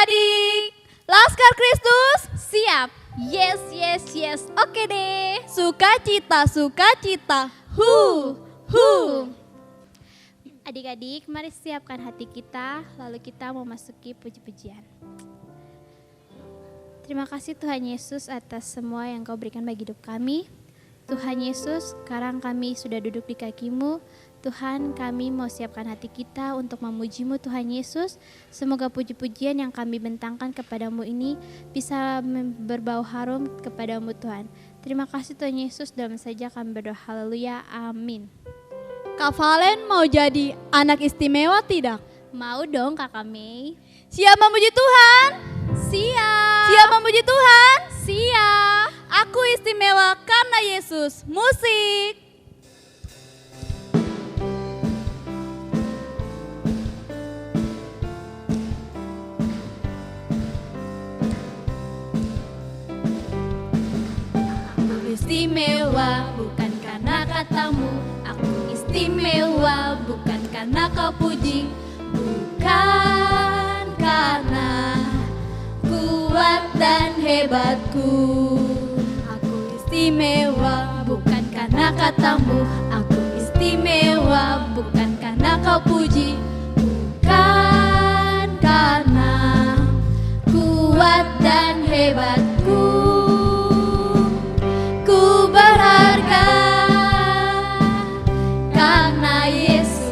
adik-adik, Laskar Kristus, Siap. Yes, yes, yes. Oke deh. sukacita, hu. Adik-adik, mari siapkan hati kita, lalu kita memasuki puji-pujian. Terima kasih Tuhan Yesus atas semua yang Kau berikan bagi hidup kami. Tuhan Yesus, sekarang kami sudah duduk di kaki-Mu. Tuhan, kami mau siapkan hati kita untuk memuji-Mu Tuhan Yesus. Semoga puji-pujian yang kami bentangkan kepadamu ini bisa berbau harum kepadamu Tuhan. Terima kasih Tuhan Yesus, dalam saja kami berdoa. Haleluya, amin. Kak Valen mau jadi anak istimewa tidak? Mau dong Kakak Mei. Siap memuji Tuhan? Siap. Siap memuji Tuhan? Siap. Aku istimewa karena Yesus. Musik. Aku istimewa bukan karena katamu. Aku istimewa bukan karena kau puji. Bukan karena kuat dan hebatku. Aku istimewa bukan karena katamu. Aku istimewa bukan karena kau puji. Bukan karena kuat dan hebatku. Ku berharga karena Yesus.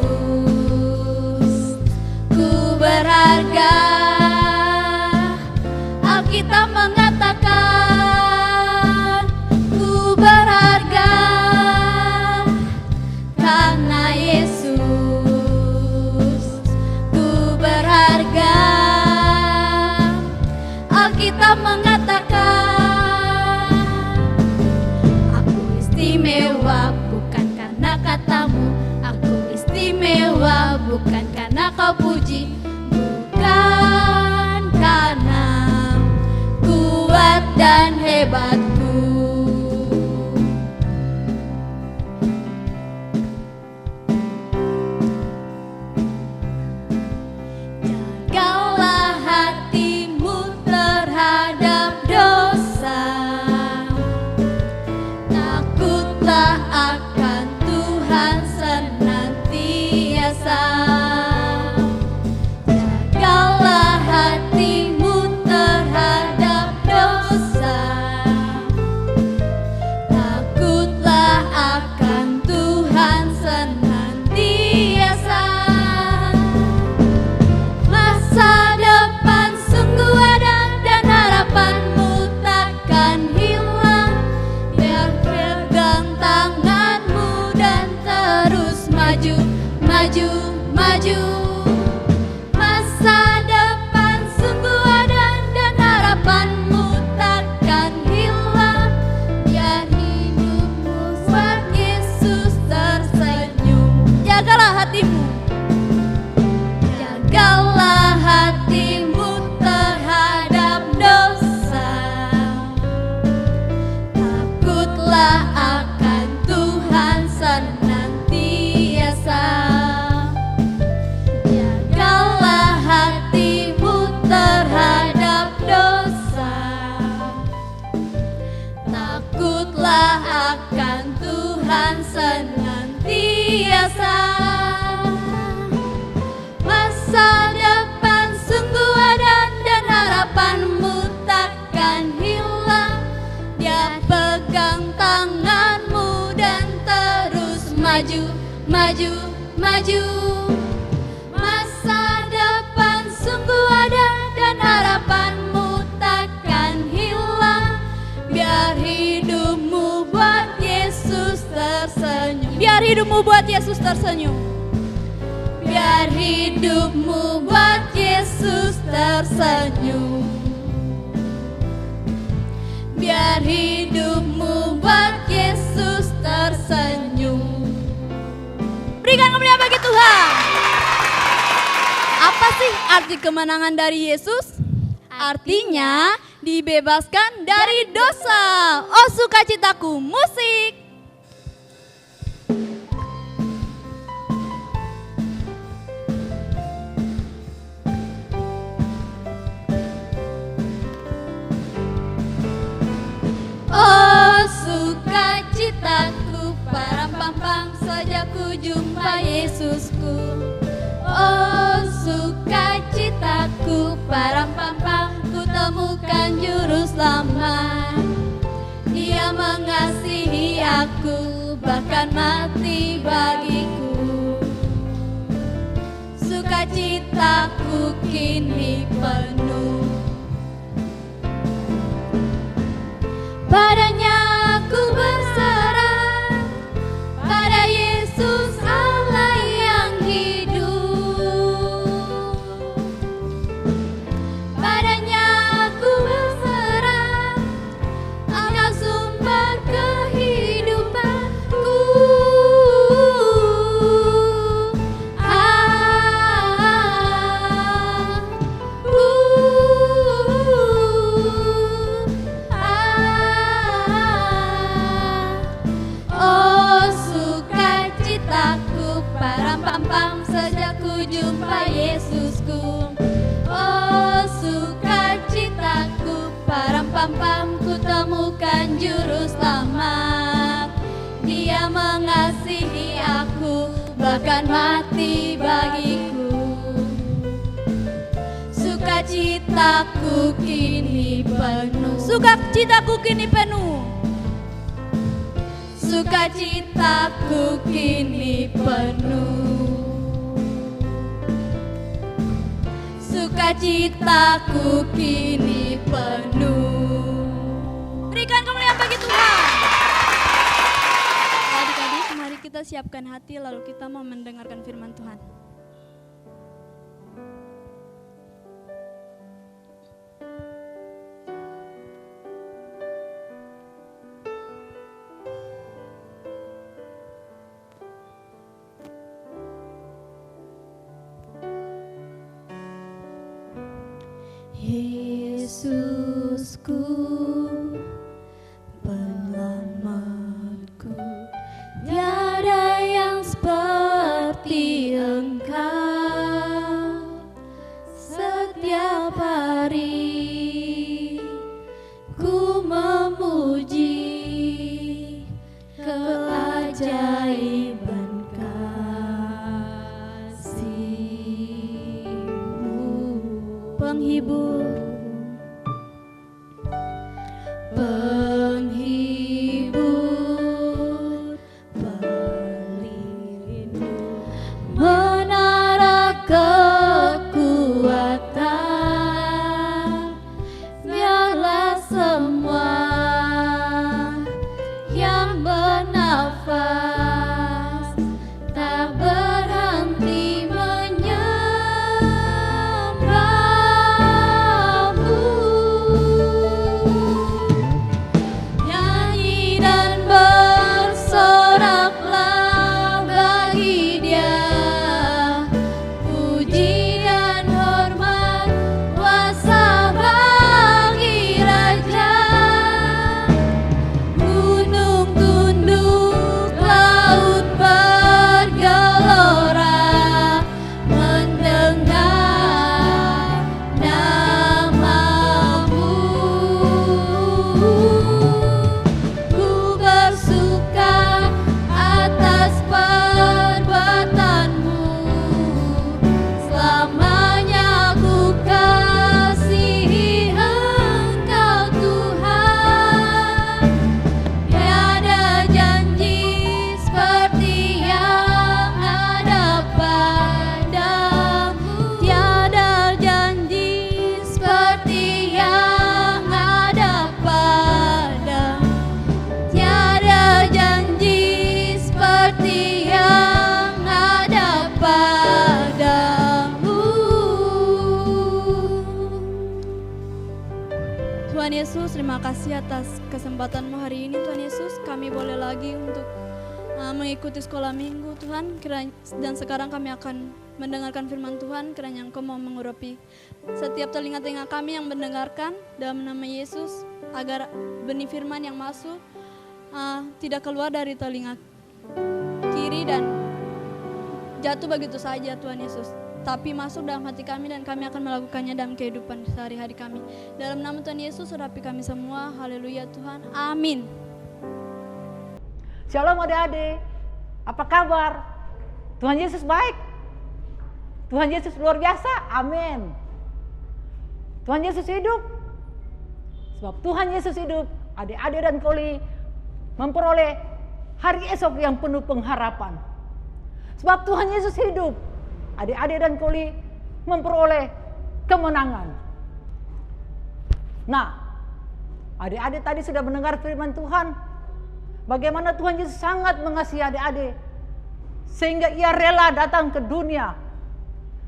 Ku berharga. Alkitab mengatakan ku berharga karena Yesus. Ku berharga. Alkitab mengatakan aku istimewa bukan karena katamu. Aku istimewa bukan karena kau puji. Bukan karena kuat dan hebatku. Jagalah hatimu terhadap dosa. Takutlah akan Tuhan senantiasa. Jagalah hatimu terhadap dosa. Takutlah akan Tuhan senantiasa. Masa depan sungguh ada dan harapanmu takkan hilang. Biar pegang tanganmu dan terus maju, maju, maju. Masa depan sungguh ada dan harapanmu takkan hilang. Biar hidupmu buat Yesus tersenyum. Jagalah hatimu. Jagalah hatimu terhadap dosa. Takutlah akan Tuhan senantiasa. Jagalah hatimu terhadap dosa. Takutlah akan Tuhan senantiasa. Masa depan sungguh ada dan harapanmu takkan hilang. Dia pegang tanganmu dan terus maju, maju, maju. Masa depan sungguh ada dan harapanmu takkan hilang. Biar hidupmu buat Yesus tersenyum. Biar hidupmu buat Yesus tersenyum. Biar hidupmu buat Yesus tersenyum. Biar hidupmu buat Yesus tersenyum. Berikan kemuliaan bagi Tuhan. Apa sih arti kemenangan dari Yesus? Artinya dibebaskan dari dosa. Oh sukacitaku, musik. jumpa Yesusku. Oh sukacitaku, param pam pam, ku temukan juru selamat. Dia mengasihi aku, bahkan mati bagiku. Sukacitaku kini penuh. Padanya aku berserah, pada Yesus Allah yang hidup. Padanya aku berserah, Engkau sumber kehidupanku. Oh sukacitaku, param pam pam, sejak ku jumpa Yesusku. Oh sukacitaku, param pam pam, ku temukan juru selamat. Dia mengasihi aku, bahkan mati bagiku. Sukacitaku kini penuh. Sukacitaku kini penuh. Sukacitaku kini penuh. Sukacitaku kini penuh. Berikan kemuliaan bagi Tuhan. Adik-adik, mari kita siapkan hati lalu kita mau mendengarkan firman Tuhan. Yesusku, penyelamatku, tiada yang seperti Engkau. Setiap hari ku memuji keajaiban kasih-Mu. Penghibur, penghibur, pelindung, menara kekuatan. Biarlah semua yang bernafas tak berhenti menyembah-Mu. Nyanyi dan bersoraklah bagi Dia, puji dan hormat kuasa bagi Raja. Gunung tunduk, laut bergelora, mendengar nama-Mu. Ku bersuka atas perbuatan-Mu, selamanya ku kasihi Engkau Tuhan. Tiada janji seperti yang ada padamu, tiada janji seperti yang ada padamu, tiada janji seperti yang ada padamu. Tuhan Yesus, terima kasih atas kesempatan-Mu hari ini. Tuhan Yesus, kami boleh lagi untuk mengikuti sekolah minggu Tuhan. Dan sekarang kami akan mendengarkan firman Tuhan. Kiranya Engkau mau mengurapi setiap telinga-telinga kami yang mendengarkan dalam nama Yesus, agar benih firman yang masuk tidak keluar dari telinga kiri dan jatuh begitu saja Tuhan Yesus, tapi masuk dalam hati kami dan kami akan melakukannya dalam kehidupan sehari-hari kami. Dalam nama Tuhan Yesus, urapi kami semua. Haleluya Tuhan, amin. Shalom adik-adik, apa kabar? Tuhan Yesus baik. Tuhan Yesus luar biasa. Amin. Tuhan Yesus hidup. Sebab Tuhan Yesus hidup, adik-adik dan koli memperoleh hari esok yang penuh pengharapan. Sebab Tuhan Yesus hidup, adik-adik dan koli memperoleh kemenangan. Nah, adik-adik tadi sudah mendengar firman Tuhan. Bagaimana Tuhan Yesus sangat mengasihi adik-adik. Sehingga ia rela datang ke dunia.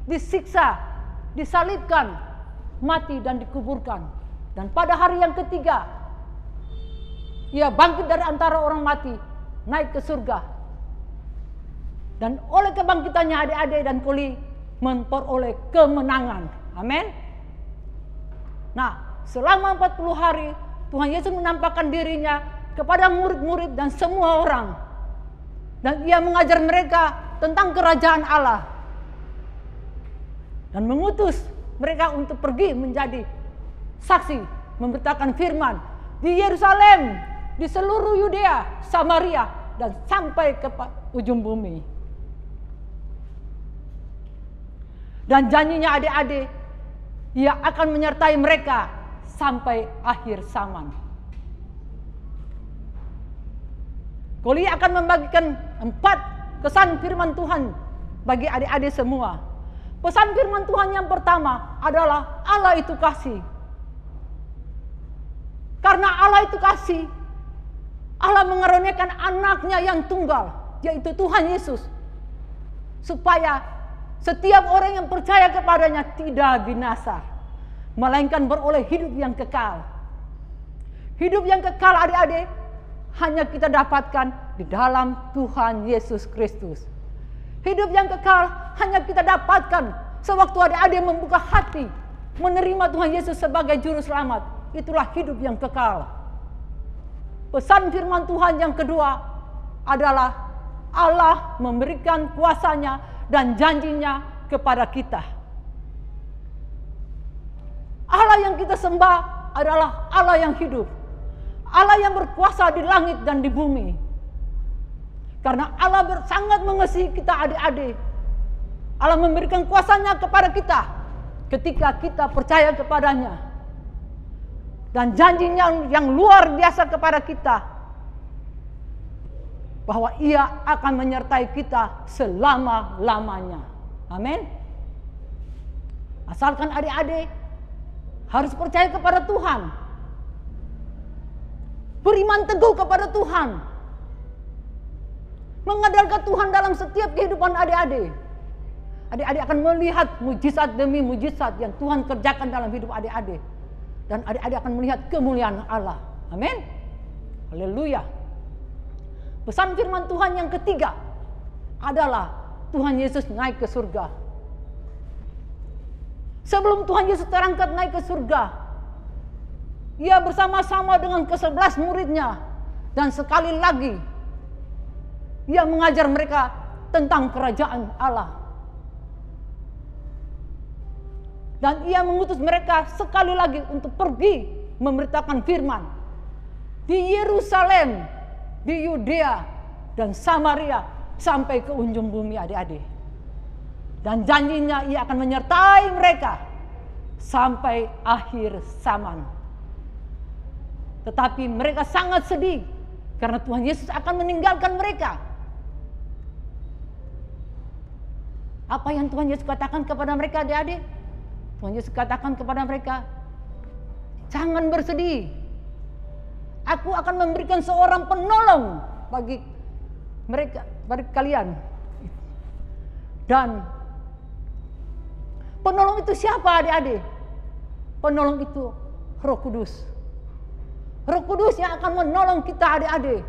Disiksa, disalibkan, mati dan dikuburkan. Dan pada hari yang ketiga, ia bangkit dari antara orang mati, naik ke surga. Dan oleh kebangkitannya adik-adik dan koli memperoleh kemenangan. Amin. Nah, selama 40 hari Tuhan Yesus menampakkan dirinya kepada murid-murid dan semua orang. Dan ia mengajar mereka tentang kerajaan Allah. Dan mengutus mereka untuk pergi menjadi saksi, memberitakan firman di Yerusalem, di seluruh Yudea, Samaria, dan sampai ke ujung bumi. Dan janjinya adik-adik, ia akan menyertai mereka sampai akhir zaman. Koli akan membagikan 4 kesan firman Tuhan bagi adik-adik semua. Pesan firman Tuhan yang pertama adalah Allah itu kasih. Karena Allah itu kasih, Allah mengaruniakan anaknya yang tunggal, yaitu Tuhan Yesus. Supaya setiap orang yang percaya kepadanya tidak binasa, melainkan beroleh hidup yang kekal. Hidup yang kekal adik-adik hanya kita dapatkan di dalam Tuhan Yesus Kristus. Hidup yang kekal hanya kita dapatkan sewaktu adik-adik membuka hati, menerima Tuhan Yesus sebagai juru selamat. Itulah hidup yang kekal. Pesan firman Tuhan yang kedua adalah Allah memberikan kuasanya dan janjinya kepada kita. Allah yang kita sembah adalah Allah yang hidup. Allah yang berkuasa di langit dan di bumi. Karena Allah sangat mengasihi kita adik-adik. Allah memberikan kuasanya kepada kita ketika kita percaya kepadanya. Dan janjinya yang luar biasa kepada kita, bahwa ia akan menyertai kita selama-lamanya. Amin. Asalkan adik-adik harus percaya kepada Tuhan, beriman teguh kepada Tuhan, mengandalkan Tuhan dalam setiap kehidupan adik-adik. Adik-adik akan melihat mujizat demi mujizat yang Tuhan kerjakan dalam hidup adik-adik. Dan adik-adik akan melihat kemuliaan Allah. Amin. Haleluya. Pesan firman Tuhan yang ketiga adalah Tuhan Yesus naik ke surga. Sebelum Tuhan Yesus terangkat naik ke surga, ia bersama-sama dengan ke-11 muridnya. Dan sekali lagi ia mengajar mereka tentang kerajaan Allah. Dan ia mengutus mereka sekali lagi untuk pergi memberitakan firman di Yerusalem, di Yudea dan Samaria sampai ke ujung bumi adik-adik. Dan janjinya ia akan menyertai mereka sampai akhir zaman. Tetapi mereka sangat sedih karena Tuhan Yesus akan meninggalkan mereka. Apa yang Tuhan Yesus katakan kepada mereka adik-adik? Tuhan Yesus katakan kepada mereka, jangan bersedih. Aku akan memberikan seorang penolong bagi mereka, bagi kalian. Dan penolong itu siapa adik-adik? Penolong itu Roh Kudus. Roh Kudus yang akan menolong kita adik-adik.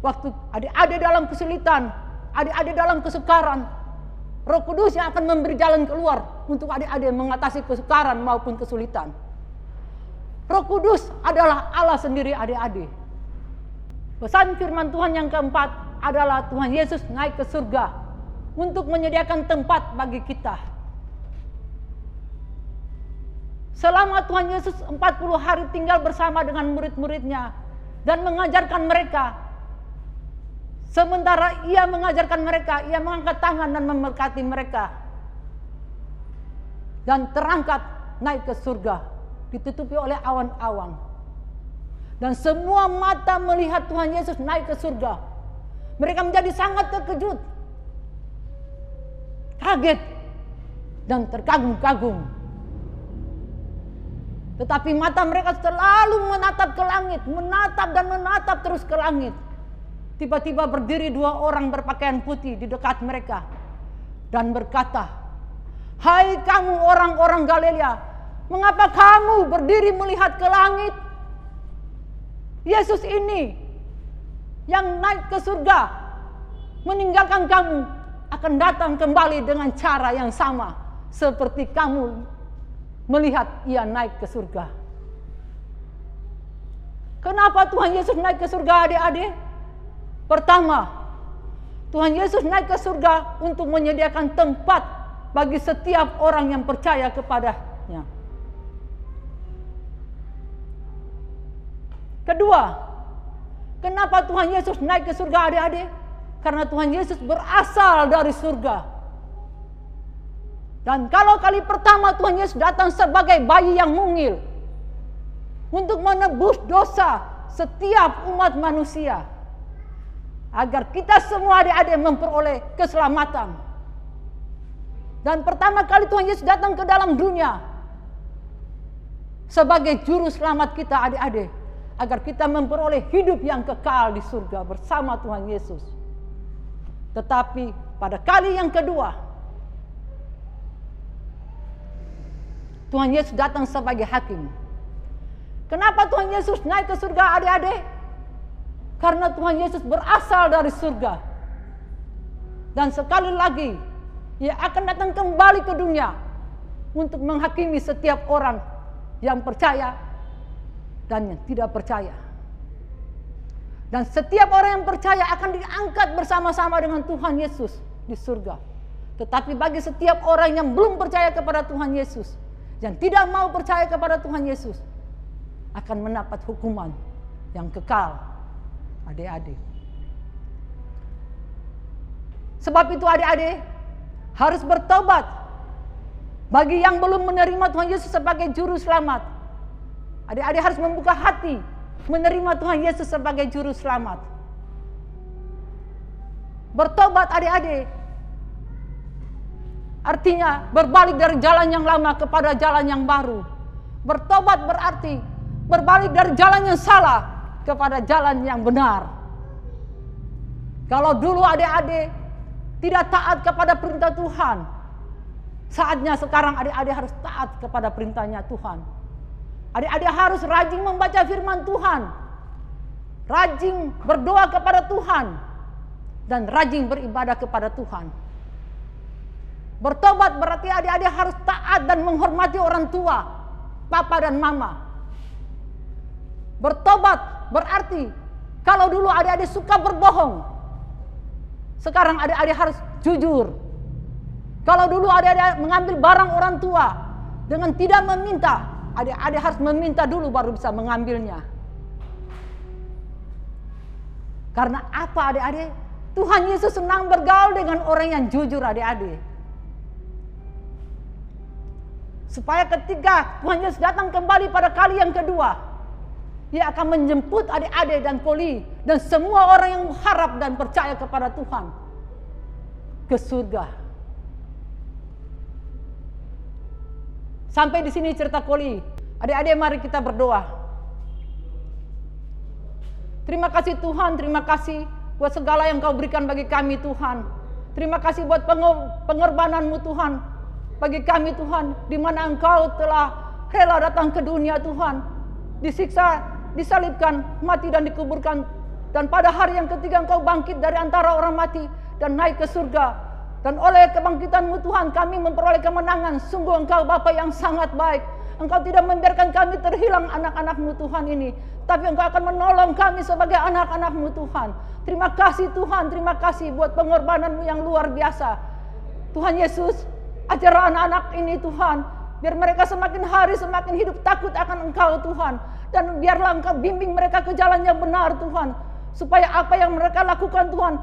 Waktu adik-adik dalam kesulitan, adik-adik dalam kesukaran, Roh Kudus yang akan memberi jalan keluar untuk adik-adik mengatasi kesukaran maupun kesulitan. Roh Kudus adalah Allah sendiri adik-adik. Pesan firman Tuhan yang keempat adalah Tuhan Yesus naik ke surga untuk menyediakan tempat bagi kita. Selama Tuhan Yesus 40 hari tinggal bersama dengan murid-muridnya dan mengajarkan mereka, Sementara ia mengajarkan mereka, ia mengangkat tangan dan memberkati mereka. Dan terangkat naik ke surga, ditutupi oleh awan-awan. Dan semua mata melihat Tuhan Yesus naik ke surga. Mereka menjadi sangat terkejut, kaget, dan terkagum-kagum. Tetapi mata mereka selalu menatap ke langit, menatap dan menatap terus ke langit. Tiba-tiba berdiri 2 orang berpakaian putih di dekat mereka dan berkata, "Hai kamu orang-orang Galilea, mengapa kamu berdiri melihat ke langit? Yesus ini yang naik ke surga meninggalkan kamu akan datang kembali dengan cara yang sama seperti kamu melihat ia naik ke surga." Kenapa Tuhan Yesus naik ke surga, adik-adik? Pertama, Tuhan Yesus naik ke surga untuk menyediakan tempat bagi setiap orang yang percaya kepadanya. Kedua, kenapa Tuhan Yesus naik ke surga, adik-adik? Karena Tuhan Yesus berasal dari surga. Dan kalau kali pertama Tuhan Yesus datang sebagai bayi yang mungil untuk menebus dosa setiap umat manusia, agar kita semua adik-adik memperoleh keselamatan. Dan pertama kali Tuhan Yesus datang ke dalam dunia sebagai juru selamat kita, adik-adik, agar kita memperoleh hidup yang kekal di surga bersama Tuhan Yesus. Tetapi pada kali yang kedua, Tuhan Yesus datang sebagai hakim. Kenapa Tuhan Yesus naik ke surga, adik-adik? Karena Tuhan Yesus berasal dari surga. Dan sekali lagi, ia akan datang kembali ke dunia untuk menghakimi setiap orang yang percaya dan yang tidak percaya. Dan setiap orang yang percaya akan diangkat bersama-sama dengan Tuhan Yesus di surga. Tetapi bagi setiap orang yang belum percaya kepada Tuhan Yesus, yang tidak mau percaya kepada Tuhan Yesus, akan mendapat hukuman yang kekal, adik-adik. Sebab itu adik-adik harus bertobat. Bagi yang belum menerima Tuhan Yesus sebagai juru selamat, adik-adik harus membuka hati menerima Tuhan Yesus sebagai juru selamat. Bertobat adik-adik artinya berbalik dari jalan yang lama kepada jalan yang baru. Bertobat berarti berbalik dari jalan yang salah kepada jalan yang benar. Kalau dulu adik-adik tidak taat kepada perintah Tuhan, saatnya sekarang adik-adik harus taat kepada perintahnya Tuhan. Adik-adik harus rajin membaca firman Tuhan, rajin berdoa kepada Tuhan, dan rajin beribadah kepada Tuhan. Bertobat berarti adik-adik harus taat dan menghormati orang tua, papa dan mama. Bertobat berarti kalau dulu adik-adik suka berbohong, sekarang adik-adik harus jujur. Kalau dulu adik-adik mengambil barang orang tua dengan tidak meminta, adik-adik harus meminta dulu baru bisa mengambilnya. Karena apa adik-adik? Tuhan Yesus senang bergaul dengan orang yang jujur adik-adik. Supaya ketika Tuhan Yesus datang kembali pada kali yang kedua, Ia akan menjemput adik-adik dan Poli dan semua orang yang harap dan percaya kepada Tuhan ke surga. Sampai di sini cerita Poli. Adik-adik mari kita berdoa. Terima kasih Tuhan, terima kasih buat segala yang Kau berikan bagi kami Tuhan. Terima kasih buat pengorbanan-Mu Tuhan bagi kami Tuhan, di mana Engkau telah rela datang ke dunia Tuhan, disiksa, disalibkan, mati dan dikuburkan, dan pada hari yang ketiga Engkau bangkit dari antara orang mati dan naik ke surga. Dan oleh kebangkitan-Mu Tuhan kami memperoleh kemenangan. Sungguh Engkau Bapa yang sangat baik. Engkau tidak membiarkan kami terhilang anak-anak-Mu Tuhan ini, tapi Engkau akan menolong kami sebagai anak-anak-Mu Tuhan. Terima kasih Tuhan, terima kasih buat pengorbanan-Mu yang luar biasa. Tuhan Yesus, ajar anak-anak ini Tuhan, biar mereka semakin hari semakin hidup takut akan Engkau Tuhan. Dan biarlah Engkau bimbing mereka ke jalan yang benar Tuhan. supaya apa yang mereka lakukan Tuhan,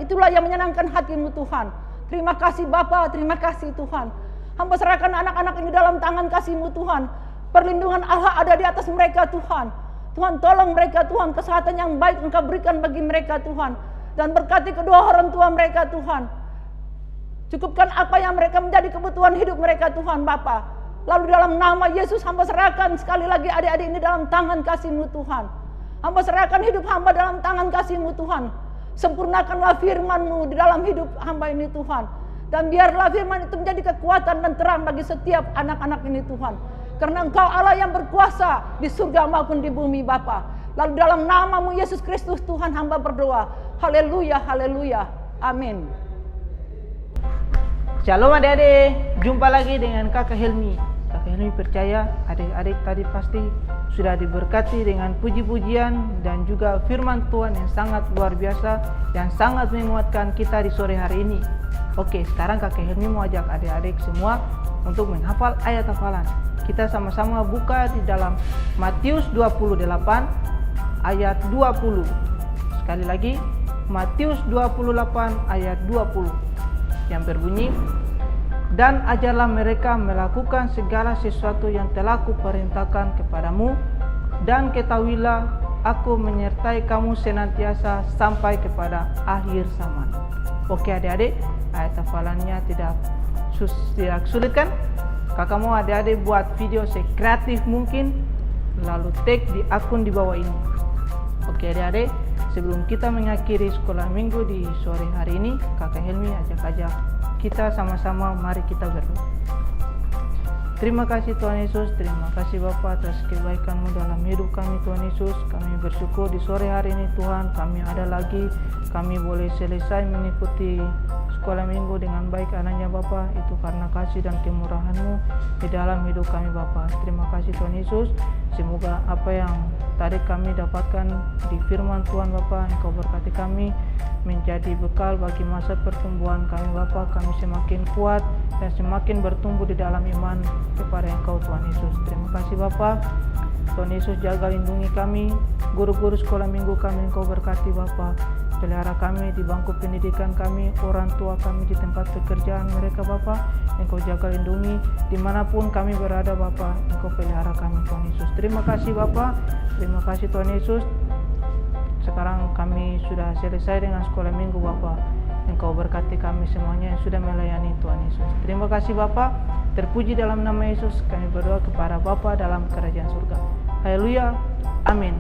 itulah yang menyenangkan hati-Mu Tuhan. Terima kasih Bapa, terima kasih Tuhan. Hamba serahkan anak-anak ini dalam tangan kasih-Mu Tuhan. Perlindungan Allah ada di atas mereka Tuhan. Tuhan tolong mereka Tuhan, kesehatan yang baik Engkau berikan bagi mereka Tuhan. Dan berkati kedua orang tua mereka Tuhan. Cukupkan apa yang mereka menjadi kebutuhan hidup mereka Tuhan Bapa. Lalu dalam nama Yesus hamba serahkan sekali lagi adik-adik ini dalam tangan kasih-Mu Tuhan. Hamba serahkan hidup hamba dalam tangan kasih-Mu Tuhan. Sempurnakanlah firman-Mu di dalam hidup hamba ini Tuhan. Dan biarlah firman itu menjadi kekuatan dan terang bagi setiap anak-anak ini Tuhan. Karena Engkau Allah yang berkuasa di surga maupun di bumi Bapa. Lalu dalam nama-Mu Yesus Kristus Tuhan hamba berdoa. Haleluya, haleluya. Amin. Shalom adik-adik, jumpa lagi dengan Kakak Helmi. Kakak Helmi percaya adik-adik tadi pasti sudah diberkati dengan puji-pujian dan juga firman Tuhan yang sangat luar biasa, yang sangat menguatkan kita di sore hari ini. Oke, sekarang Kakak Helmi mau ajak adik-adik semua untuk menghafal ayat hafalan. Kita sama-sama buka di dalam Matius 28 ayat 20. Sekali lagi, Matius 28 ayat 20 yang berbunyi, dan ajarlah mereka melakukan segala sesuatu yang telah kuperintahkan kepadamu, dan ketahuilah aku menyertai kamu senantiasa sampai kepada akhir zaman. Oke adik-adik, ayat hafalannya tidak sulit kan? Kakak mau adik-adik buat video sekreatif mungkin, lalu tag di akun di bawah ini. Oke adik-adik, sebelum kita mengakhiri sekolah minggu di sore hari ini, Kakak Helmi ajak kita sama-sama mari kita berdoa. Terima kasih Tuhan Yesus, terima kasih Bapa atas kebaikan-Mu dalam hidup kami Tuhan Yesus. Kami bersyukur di sore hari ini Tuhan, kami ada lagi, kami boleh selesai mengikuti sekolah minggu dengan baik anaknya Bapa. Itu karena kasih dan kemurahan-Mu di dalam hidup kami Bapa. Terima kasih Tuhan Yesus. Semoga apa yang tadi kami dapatkan di firman Tuhan Bapa, Engkau berkati kami menjadi bekal bagi masa pertumbuhan kami Bapa. Kami semakin kuat dan semakin bertumbuh di dalam iman kepada Engkau Tuhan Yesus. Terima kasih Bapa. Tuhan Yesus jaga lindungi kami, guru-guru sekolah minggu kami Engkau berkati Bapa. Pelihara kami di bangku pendidikan kami, orang tua kami di tempat pekerjaan mereka Bapa. Engkau jaga lindungi dimanapun kami berada Bapa. Engkau pelihara kami Tuhan Yesus. Terima kasih Bapa. Terima kasih Tuhan Yesus. Sekarang kami sudah selesai dengan sekolah minggu Bapa. Engkau berkati kami semuanya yang sudah melayani Tuhan Yesus. Terima kasih Bapa. Terpuji dalam nama Yesus kami berdoa kepada Bapa dalam kerajaan surga. Haleluya. Amin.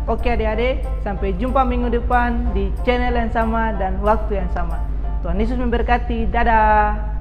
Oke adik-adik, sampai jumpa minggu depan di channel yang sama dan waktu yang sama. Tuhan Yesus memberkati. Dadah.